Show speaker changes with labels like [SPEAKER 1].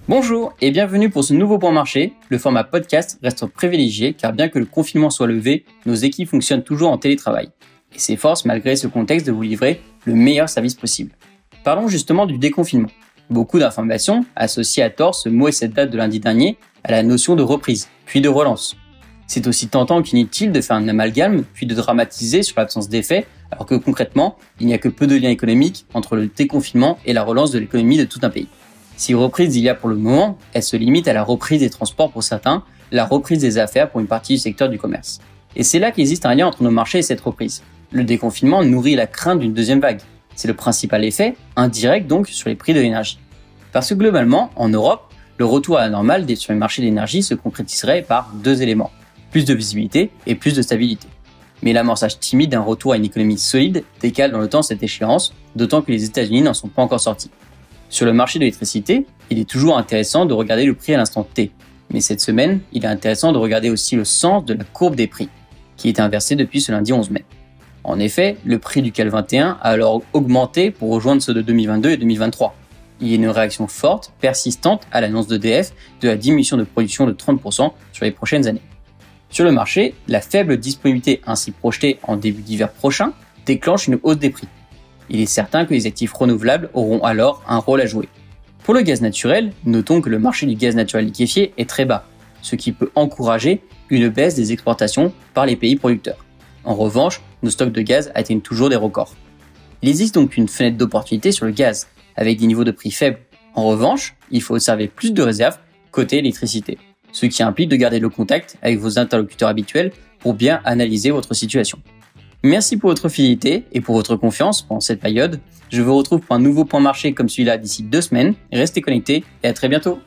[SPEAKER 1] Bonjour et bienvenue pour ce nouveau point marché. Le format podcast reste privilégié car bien que le confinement soit levé, nos équipes fonctionnent toujours en télétravail et s'efforcent malgré ce contexte de vous livrer le meilleur service possible. Parlons justement du déconfinement. Beaucoup d'informations associent à tort ce mot et cette date de lundi dernier à la notion de reprise, puis de relance. C'est aussi tentant qu'inutile de faire un amalgame, puis de dramatiser sur l'absence d'effet, alors que concrètement, il n'y a que peu de liens économiques entre le déconfinement et la relance de l'économie de tout un pays. Si reprise il y a pour le moment, elle se limite à la reprise des transports pour certains, la reprise des affaires pour une partie du secteur du commerce. Et c'est là qu'existe un lien entre nos marchés et cette reprise. Le déconfinement nourrit la crainte d'une deuxième vague. C'est le principal effet, indirect donc, sur les prix de l'énergie. Parce que globalement, en Europe, le retour à la normale sur les marchés de l'énergie se concrétiserait par deux éléments. Plus de visibilité et plus de stabilité. Mais l'amorçage timide d'un retour à une économie solide décale dans le temps cette échéance, d'autant que les États-Unis n'en sont pas encore sortis. Sur le marché de l'électricité, il est toujours intéressant de regarder le prix à l'instant T. Mais cette semaine, il est intéressant de regarder aussi le sens de la courbe des prix, qui est inversée depuis ce lundi 11 mai. En effet, le prix du CAC 21 a alors augmenté pour rejoindre ceux de 2022 et 2023. Il y a une réaction forte, persistante à l'annonce d'EDF de la diminution de production de 30% sur les prochaines années. Sur le marché, la faible disponibilité ainsi projetée en début d'hiver prochain déclenche une hausse des prix. Il est certain que les actifs renouvelables auront alors un rôle à jouer. Pour le gaz naturel, notons que le marché du gaz naturel liquéfié est très bas, ce qui peut encourager une baisse des exportations par les pays producteurs. En revanche, nos stocks de gaz atteignent toujours des records. Il existe donc une fenêtre d'opportunité sur le gaz, avec des niveaux de prix faibles. En revanche, il faut observer plus de réserves côté électricité, ce qui implique de garder le contact avec vos interlocuteurs habituels pour bien analyser votre situation. Merci pour votre fidélité et pour votre confiance pendant cette période. Je vous retrouve pour un nouveau point marché comme celui-là d'ici 2 semaines. Restez connectés et à très bientôt.